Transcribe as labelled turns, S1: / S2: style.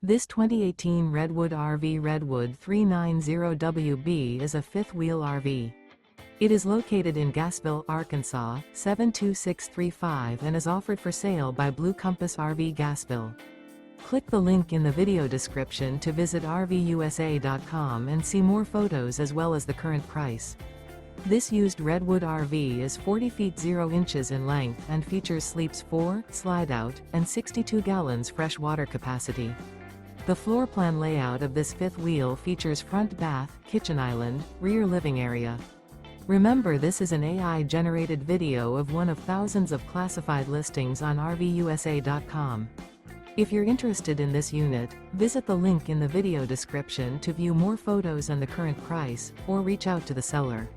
S1: This 2018 Redwood RV Redwood 390WB is a fifth-wheel RV. It is located in Gassville, Arkansas, 72635 and is offered for sale by Blue Compass RV Gassville. Click the link in the video description to visit RVUSA.com and see more photos as well as the current price. This used Redwood RV is 40 feet 0 inches in length and features sleeps 4, slide-out, and 62 gallons fresh water capacity. The floor plan layout of this fifth wheel features front bath, kitchen island, rear living area. Remember, this is an AI-generated video of one of thousands of classified listings on RVUSA.com. If you're interested in this unit, visit the link in the video description to view more photos and the current price, or reach out to the seller.